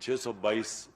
622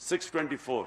624,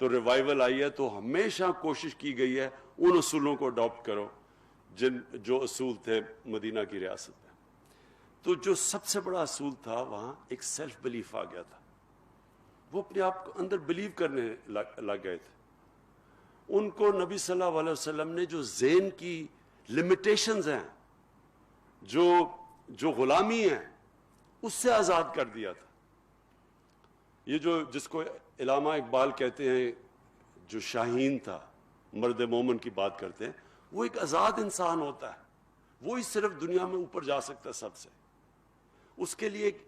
تو ریوائول آئی ہے. تو ہمیشہ کوشش کی گئی ہے ان اصولوں کو اڈاپٹ کرو جو اصول تھے مدینہ کی ریاست میں. تو جو سب سے بڑا اصول تھا وہاں ایک سیلف بلیف آ گیا تھا. وہ اپنے آپ کو اندر بلیو کرنے لگ گئے تھے. ان کو نبی صلی اللہ علیہ وسلم نے جو ذہن کی لمیٹیشنز ہیں, جو غلامی ہے, اس سے آزاد کر دیا تھا. یہ جس کو علامہ اقبال کہتے ہیں, جو شاہین تھا, مرد مومن کی بات کرتے ہیں, وہ ایک آزاد انسان ہوتا ہے. وہی صرف دنیا میں اوپر جا سکتا ہے سب سے. اس کے لیے ایک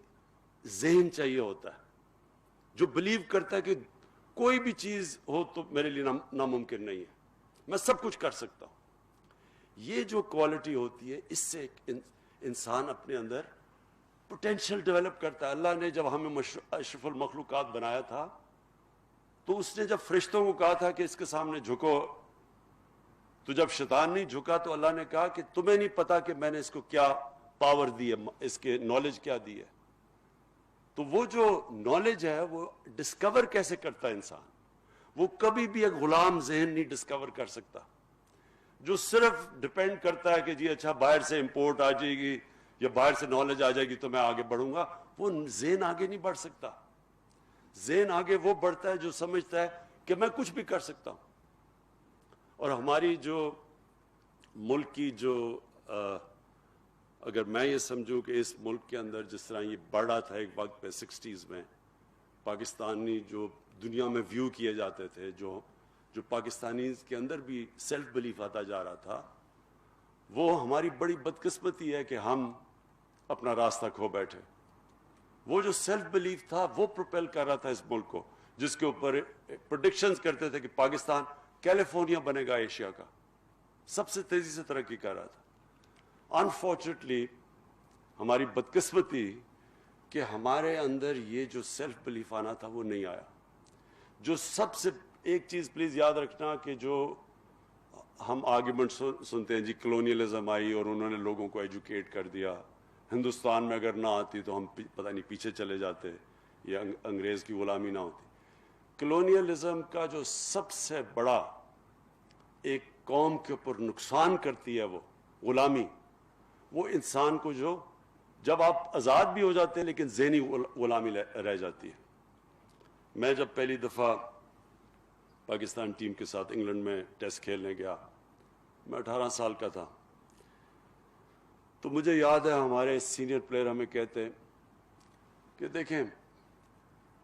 ذہن چاہیے ہوتا ہے جو بلیو کرتا ہے کہ کوئی بھی چیز ہو تو میرے لیے ناممکن نہیں ہے, میں سب کچھ کر سکتا ہوں. یہ جو کوالٹی ہوتی ہے, اس سے انسان اپنے اندر پوٹینشیل ڈیولپ کرتا ہے. اللہ نے جب ہمیں اشرف المخلوقات بنایا تھا تو اس نے جب فرشتوں کو کہا تھا کہ اس کے سامنے جھکو, تو جب شیطان نہیں جھکا تو اللہ نے کہا کہ تمہیں نہیں پتا کہ میں نے اس کو کیا پاور دی ہے, اس کے نالج کیا دی ہے. تو وہ جو نالج ہے وہ ڈسکور کیسے کرتا ہے انسان؟ وہ کبھی بھی ایک غلام ذہن نہیں ڈسکور کر سکتا جو صرف ڈپینڈ کرتا ہے کہ جی اچھا باہر سے امپورٹ آ جائے گی یا باہر سے نالج آ جائے گی تو میں آگے بڑھوں گا. وہ ذہن آگے نہیں بڑھ سکتا. ذہن آگے وہ بڑھتا ہے جو سمجھتا ہے کہ میں کچھ بھی کر سکتا ہوں. اور ہماری جو ملک کی اگر میں یہ سمجھوں کہ اس ملک کے اندر جس طرح یہ بڑھا تھا ایک وقت پہ 60s میں, پاکستانی جو دنیا میں ویو کیے جاتے تھے, جو پاکستانی کے اندر بھی سیلف بلیف آتا جا رہا تھا, وہ ہماری بڑی بدقسمتی ہے کہ ہم اپنا راستہ کھو بیٹھے. وہ جو سیلف بلیف تھا وہ پروپیل کر رہا تھا اس ملک کو, جس کے اوپر پریڈکشنز کرتے تھے کہ پاکستان کیلیفورنیا بنے گا ایشیا کا, سب سے تیزی سے ترقی کر رہا تھا. انفارچونیٹلی ہماری بدقسمتی کہ ہمارے اندر یہ جو سیلف بلیف آنا تھا وہ نہیں آیا. جو سب سے ایک چیز پلیز یاد رکھنا کہ جو ہم آرگیومنٹ سنتے ہیں, جی کلونیلزم آئی اور انہوں نے لوگوں کو ایجوکیٹ کر دیا, ہندوستان میں اگر نہ آتی تو ہم پتہ نہیں پیچھے چلے جاتے یا انگریز کی غلامی نہ ہوتی. کلونیلزم کا جو سب سے بڑا ایک قوم کے اوپر نقصان کرتی ہے وہ غلامی, وہ انسان کو جب آپ آزاد بھی ہو جاتے ہیں لیکن ذہنی غلامی رہ جاتی ہے. میں جب پہلی دفعہ پاکستان ٹیم کے ساتھ انگلینڈ میں ٹیسٹ کھیلنے گیا, میں 18 سال کا تھا, تو مجھے یاد ہے ہمارے سینئر پلیئر ہمیں کہتے کہ دیکھیں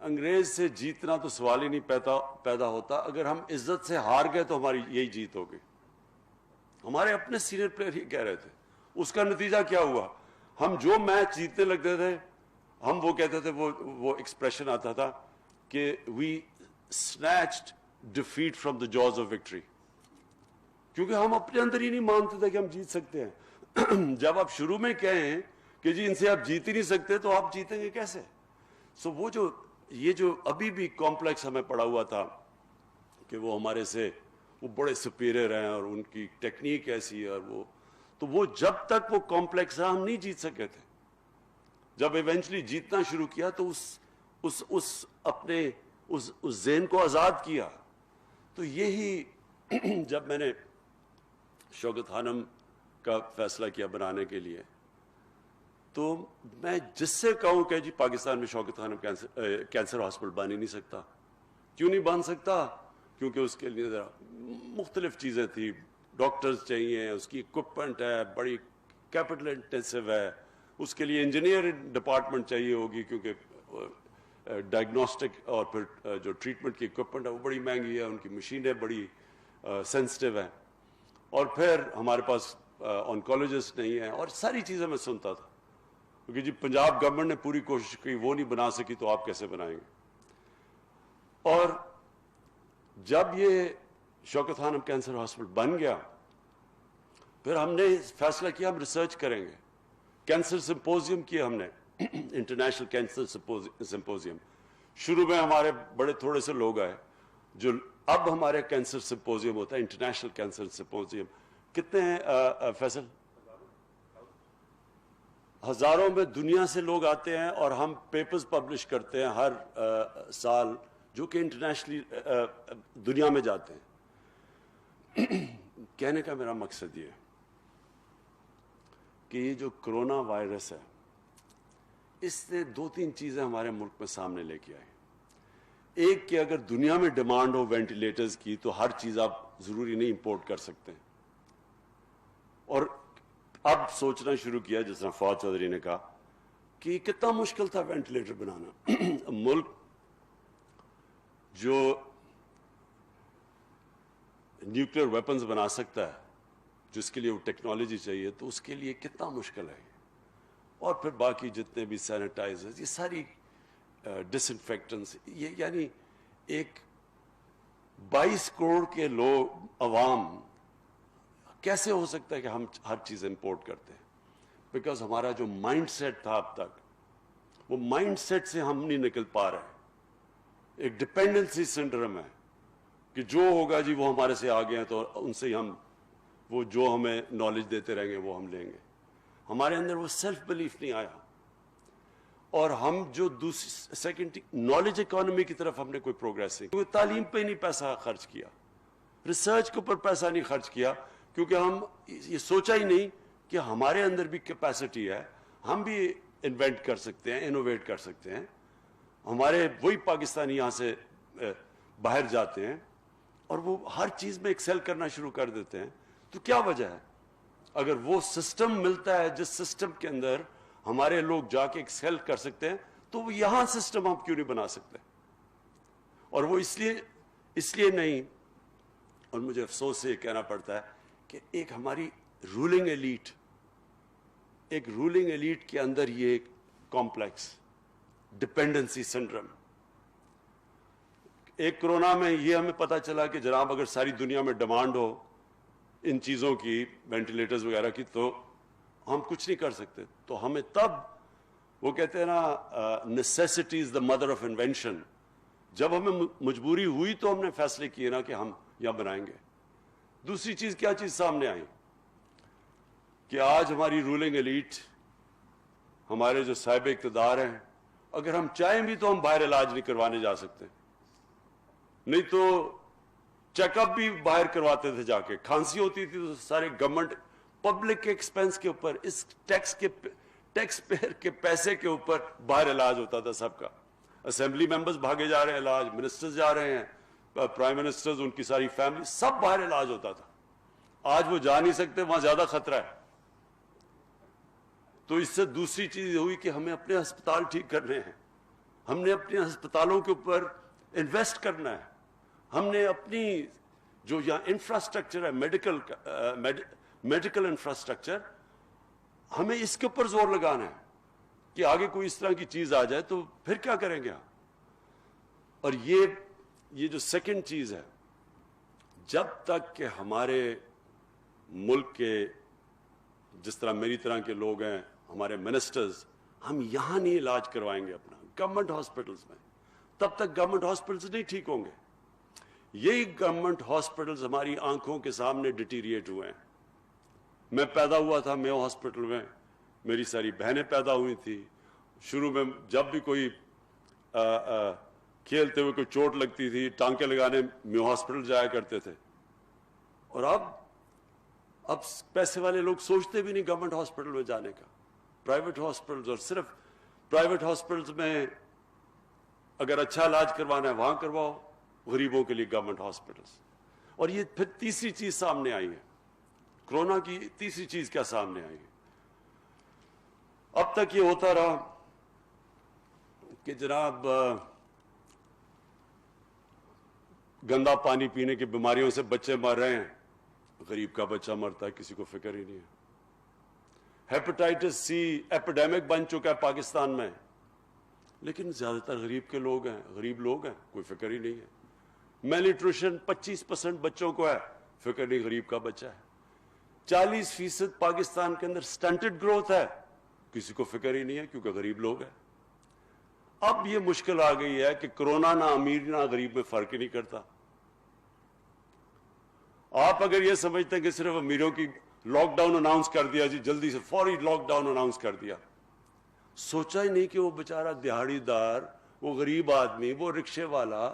انگریز سے جیتنا تو سوال ہی نہیں پیدا ہوتا, اگر ہم عزت سے ہار گئے تو ہماری یہی جیت ہوگی. ہمارے اپنے سینئر پلیئر ہی کہہ رہے تھے. اس کا نتیجہ کیا ہوا؟ ہم جو میچ جیتنے لگتے تھے ہم وہ کہتے تھے, وہ ایکسپریشن آتا تھا کہ وی snatched defeat from the jaws of victory, کیونکہ ہم اپنے اندر ہی نہیں مانتے تھے کہ ہم جیت سکتے ہیں. جب آپ شروع میں کہیں کہ جی ان سے آپ جیت ہی نہیں سکتے تو آپ جیتیں گے کیسے؟ وہ یہ جو ابھی بھی کمپلیکس ہمیں پڑا ہوا تھا کہ وہ ہمارے سے وہ بڑے سپیریئر ہیں اور ان کی ٹیکنیک ایسی ہے, اور وہ جب تک وہ کمپلیکس رہا ہم نہیں جیت سکے تھے. جب ایونچولی جیتنا شروع کیا تو اپنے ذہن کو آزاد کیا. تو یہی جب میں نے شوکت خانم کا فیصلہ کیا بنانے کے لیے, تو میں جس سے کہوں کہ جی پاکستان میں شوکت خانم کینسر ہاسپٹل بن ہی نہیں سکتا. کیوں نہیں بن سکتا؟ کیونکہ اس کے لیے مختلف چیزیں تھیں, ڈاکٹرز چاہیے, اس کی اکوپمنٹ ہے, بڑی کیپٹل انٹینسو ہے, اس کے لیے انجینئر ڈپارٹمنٹ چاہیے ہوگی کیونکہ ڈائگنوسٹک اور پھر جو ٹریٹمنٹ کی اکوپمنٹ ہے وہ بڑی مہنگی ہے, ان کی مشینیں بڑی سینسٹیو ہیں, اور پھر ہمارے پاس آنکولوجسٹ نہیں ہیں, اور ساری چیزیں میں سنتا تھا. کیونکہ جی پنجاب گورنمنٹ نے پوری کوشش کی, وہ نہیں بنا سکی تو آپ کیسے بنائیں گے. اور جب یہ شوکت خانم کینسر ہاسپٹل بن گیا, پھر ہم نے فیصلہ کیا ہم ریسرچ کریں گے. کینسر سمپوزیم کیا ہم نے, انٹرنیشنل کینسر سمپوزیم. شروع میں ہمارے بڑے تھوڑے سے لوگ آئے, جو اب ہمارے کینسر سمپوزیم ہوتا ہے انٹرنیشنل کینسر سمپوزیم. کتنے ہیں فیصل؟ ہزاروں میں دنیا سے لوگ آتے ہیں, اور ہم پیپرز پبلش کرتے ہیں ہر سال جو کہ انٹرنیشنلی دنیا میں جاتے ہیں. کہنے کا میرا مقصد یہ ہے کہ یہ جو کرونا وائرس ہے اس نے 2-3 چیزیں ہمارے ملک میں سامنے لے کے آئی. ایک کہ اگر دنیا میں ڈیمانڈ ہو وینٹیلیٹرز کی تو ہر چیز آپ ضروری نہیں امپورٹ کر سکتے ہیں. اور اب سوچنا شروع کیا جس طرح فواد چودھری نے کہا کہ کتنا مشکل تھا وینٹیلیٹر بنانا. ملک جو نیوکلیر ویپنز بنا سکتا ہے جس کے لیے وہ ٹیکنالوجی چاہیے تو اس کے لیے کتنا مشکل ہے. اور پھر باقی جتنے بھی سینیٹائزرز یہ ساری ڈس انفیکٹنٹس یہ یعنی ایک 22 کروڑ کے لوگ عوام کیسے ہو سکتا ہے کہ ہم ہر چیز امپورٹ کرتے ہیں. بیکاز ہمارا جو مائنڈ سیٹ تھا اب تک وہ مائنڈ سیٹ سے ہم نہیں نکل پا رہے. ایک ڈپینڈنسی سنڈرم ہے کہ جو ہوگا جی وہ ہمارے سے آگے ہیں تو ان سے ہم وہ جو ہمیں نالج دیتے رہیں گے وہ ہم لیں گے. ہمارے اندر وہ سیلف بلیف نہیں آیا. اور ہم جو دوسری سیکنڈ نالج اکانومی کی طرف ہم نے کوئی پروگریس نہیں کیونکہ تعلیم پہ نہیں پیسہ خرچ کیا, ریسرچ کے اوپر پیسہ نہیں خرچ کیا کیونکہ ہم یہ سوچا ہی نہیں کہ ہمارے اندر بھی کیپیسٹی ہے, ہم بھی انوینٹ کر سکتے ہیں, انوویٹ کر سکتے ہیں. ہمارے وہی پاکستانی یہاں سے باہر جاتے ہیں اور وہ ہر چیز میں ایکسل کرنا شروع کر دیتے ہیں. تو کیا وجہ ہے؟ اگر وہ سسٹم ملتا ہے جس سسٹم کے اندر ہمارے لوگ جا کے ایکسل کر سکتے ہیں تو وہ یہاں سسٹم ہم کیوں نہیں بنا سکتے؟ اور وہ اس لیے نہیں. اور مجھے افسوس سے یہ کہنا پڑتا ہے کہ ایک ہماری رولنگ ایلیٹ کے اندر یہ ایک کمپلیکس ڈپینڈنسی سنڈرم. ایک کرونا میں یہ ہمیں پتا چلا کہ جناب اگر ساری دنیا میں ڈیمانڈ ہو ان چیزوں کی وینٹیلیٹرز وغیرہ کی تو ہم کچھ نہیں کر سکتے. تو ہمیں تب وہ کہتے ہیں نا necessity is the mother of invention. جب ہمیں مجبوری ہوئی تو ہم نے فیصلے کیے نا کہ ہم یہاں بنائیں گے. دوسری چیز کیا چیز سامنے آئی کہ آج ہماری رولنگ ایلیٹ ہمارے جو صاحب اقتدار ہیں اگر ہم چاہیں بھی تو ہم باہر علاج نہیں کروانے جا سکتے. نہیں تو چیک اپ بھی باہر کرواتے تھے جا کے. کھانسی ہوتی تھی تو سارے گورنمنٹ پبلک کے ایکسپینس کے اوپر اس ٹیکس پیئر کے پیسے کے اوپر باہر علاج ہوتا تھا سب کا. اسمبلی ممبرز بھاگے جا رہے ہیں علاج, منسٹرز جا رہے ہیں, پرائم منسٹرز ان کی ساری فیملی سب باہر علاج ہوتا تھا. آج وہ جا نہیں سکتے, وہاں زیادہ خطرہ ہے. تو اس سے دوسری چیز ہوئی کہ ہمیں اپنے ہسپتال ٹھیک کرنے ہیں, ہم نے اپنے ہسپتالوں کے اوپر انویسٹ کرنا ہے, ہم نے اپنی جو یہاں انفراسٹرکچر ہے میڈیکل انفراسٹرکچر ہمیں اس کے اوپر زور لگانا ہے کہ آگے کوئی اس طرح کی چیز آ جائے تو پھر کیا کریں گے. اور یہ جو سیکنڈ چیز ہے, جب تک کہ ہمارے ملک کے جس طرح میری طرح کے لوگ ہیں ہمارے منسٹرز ہم یہاں نہیں علاج کروائیں گے اپنا گورنمنٹ ہاسپٹلز میں, تب تک گورنمنٹ ہاسپٹلز نہیں ٹھیک ہوں گے. یہی گورنمنٹ ہاسپٹلز ہماری آنکھوں کے سامنے ڈیٹیریٹ ہوئے ہیں. میں پیدا ہوا تھا میو ہاسپٹل میں, میری ساری بہنیں پیدا ہوئی تھی. شروع میں جب بھی کوئی کھیلتے ہوئے کوئی چوٹ لگتی تھی ٹانکے لگانے میو ہاسپٹل جایا کرتے تھے. اور اب پیسے والے لوگ سوچتے بھی نہیں گورنمنٹ ہاسپٹل میں جانے کا. پرائیویٹ ہاسپٹلز, اور صرف پرائیویٹ ہاسپٹلز میں اگر اچھا علاج کروانا ہے وہاں کرواؤ, غریبوں کے لیے گورنمنٹ ہاسپٹلز. اور یہ پھر تیسری چیز سامنے آئی ہے, کرونا کی تیسری چیز کیا سامنے آئی ہے. اب تک یہ ہوتا رہا کہ جناب گندا پانی پینے کی بیماریوں سے بچے مر رہے ہیں, غریب کا بچہ مرتا ہے کسی کو فکر ہی نہیں ہے. ہیپاٹائٹس سی ایپیڈیمک بن چکا ہے پاکستان میں, لیکن زیادہ تر غریب لوگ ہیں, کوئی فکر ہی نہیں ہے. میل نیوٹریشن 25% بچوں کو ہے, فکر نہیں غریب کا بچہ ہے. 40% پاکستان کے اندر سٹنٹڈ گروتھ ہے, کسی کو فکر ہی نہیں ہے کیونکہ غریب لوگ ہیں. اب یہ مشکل آ گئی ہے کہ کرونا نہ امیر نہ غریب میں فرق ہی نہیں کرتا. آپ اگر یہ سمجھتے ہیں کہ صرف امیروں کی لاک ڈاؤن اناؤنس کر دیا جی, جلدی سے فوری لاک ڈاؤن اناؤنس کر دیا, سوچا ہی نہیں کہ وہ بیچارہ دیہڑی دار, وہ غریب آدمی, وہ رکشے والا,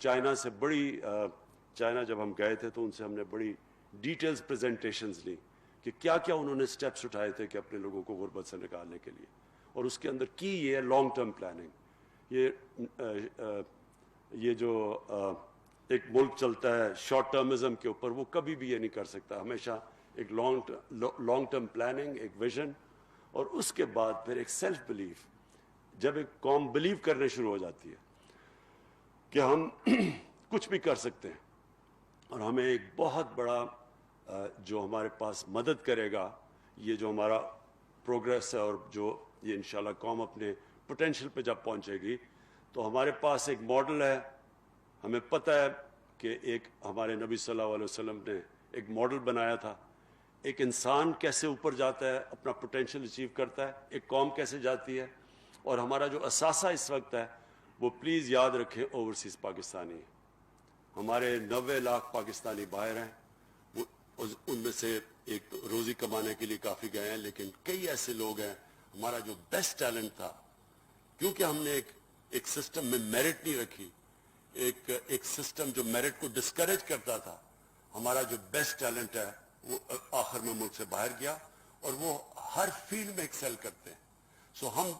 چائنا سے بڑی چائنا جب ہم گئے تھے تو ان سے ہم نے بڑی ڈیٹیلز پریزنٹیشنز لی کہ کیا کیا انہوں نے سٹیپس اٹھائے تھے کہ اپنے لوگوں کو غربت سے نکالنے کے لیے. اور اس کے اندر کی یہ ہے لانگ ٹرم پلاننگ. یہ جو ایک ملک چلتا ہے شارٹ ٹرمزم کے اوپر, وہ کبھی بھی یہ نہیں کر سکتا. ہمیشہ ایک لانگ ٹرم پلاننگ, ایک ویژن, اور اس کے بعد پھر ایک سیلف بلیف. جب ایک قوم بلیو کرنے شروع ہو جاتی ہے کہ ہم کچھ بھی کر سکتے ہیں, اور ہمیں ایک بہت بڑا جو ہمارے پاس مدد کرے گا, یہ جو ہمارا پروگریس ہے, اور جو یہ انشاءاللہ قوم اپنے پوٹینشیل پہ جب پہنچے گی, تو ہمارے پاس ایک ماڈل ہے. ہمیں پتہ ہے کہ ایک ہمارے نبی صلی اللہ علیہ وسلم نے ایک ماڈل بنایا تھا, ایک انسان کیسے اوپر جاتا ہے, اپنا پوٹینشیل اچیو کرتا ہے, ایک قوم کیسے جاتی ہے. اور ہمارا جو اثاثہ اس وقت ہے وہ پلیز یاد رکھیں اوورسیز پاکستانی. ہمارے 90 لاکھ پاکستانی باہر ہیں, ان میں سے ایک روزی کمانے کے لیے کافی گئے ہیں, لیکن کئی ایسے لوگ ہیں ہمارا جو بیسٹ ٹیلنٹ تھا, کیونکہ ہم نے ایک سسٹم میں میرٹ نہیں رکھی, ایک سسٹم جو میرٹ کو ڈسکریج کرتا تھا, ہمارا جو بیسٹ ٹیلنٹ ہے وہ آخر میں ملک سے باہر گیا, اور وہ ہر فیلڈ میں ایکسل کرتے ہیں. سو ہم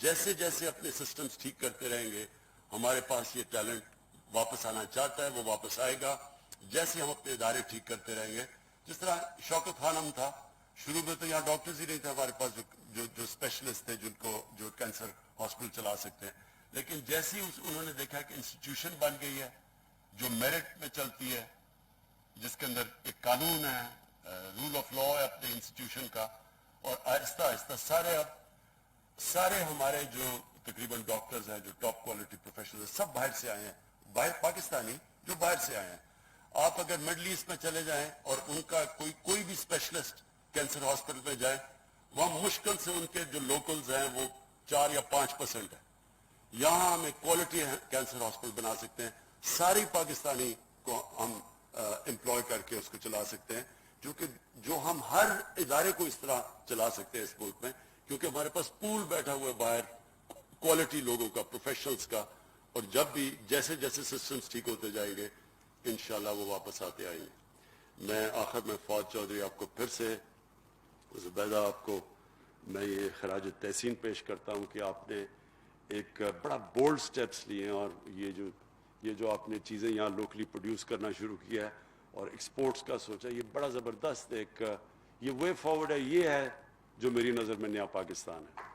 جیسے جیسے اپنے سسٹمز ٹھیک کرتے رہیں گے, ہمارے پاس یہ ٹیلنٹ واپس آنا چاہتا ہے, وہ واپس آئے گا. جیسے ہم اپنے ادارے ٹھیک کرتے رہیں گے, جس طرح شوکت خانم تھا, شروع میں تو یہاں ڈاکٹرز ہی نہیں تھے ہمارے پاس جو اسپیشلسٹ تھے جو کینسر ہاسپٹل چلا سکتے ہیں. لیکن جیسے ہی انہوں نے دیکھا کہ انسٹیٹیوشن بن گئی ہے جو میرٹ میں چلتی ہے, جس کے اندر ایک قانون ہے, رول آف لا ہے اپنے انسٹیٹیوشن کا, اور آہستہ آہستہ سارے ہمارے جو تقریباً ڈاکٹرز ہیں جو ٹاپ کوالٹی پروفیشنل ہیں, سب باہر سے آئے ہیں, باہر پاکستانی جو باہر سے آئے ہیں. آپ اگر مڈل ایسٹ میں چلے جائیں اور ان کا کوئی بھی اسپیشلسٹ کینسر ہاسپٹل پہ جائیں, وہاں مشکل سے ان کے جو لوکلز ہیں وہ 4 یا 5% ہے. یہاں ہم ایک کوالٹی کینسر ہاسپٹل بنا سکتے ہیں, ساری پاکستانی کو ہم امپلوائے کر کے اس کو چلا سکتے ہیں, جو ہم ہر ادارے کو اس طرح چلا سکتے ہیں اس ملک میں, کیونکہ ہمارے پاس پول بیٹھا ہوا ہے باہر کوالٹی لوگوں کا, پروفیشنلز کا. اور جب بھی جیسے جیسے سسٹمز ٹھیک ہوتے جائیں گے انشاءاللہ وہ واپس آتے آئیں گے. میں آخر میں فواد چودھری آپ کو پھر سے, زبیدہ آپ کو میں یہ خراج تحسین پیش کرتا ہوں کہ آپ نے ایک بڑا بولڈ سٹیپس لیے ہیں, اور یہ جو آپ نے چیزیں یہاں لوکلی پروڈیوس کرنا شروع کیا ہے اور ایکسپورٹس کا سوچا, یہ بڑا زبردست ایک یہ وے فارورڈ ہے. یہ ہے جو میری نظر میں نیا پاکستان ہے.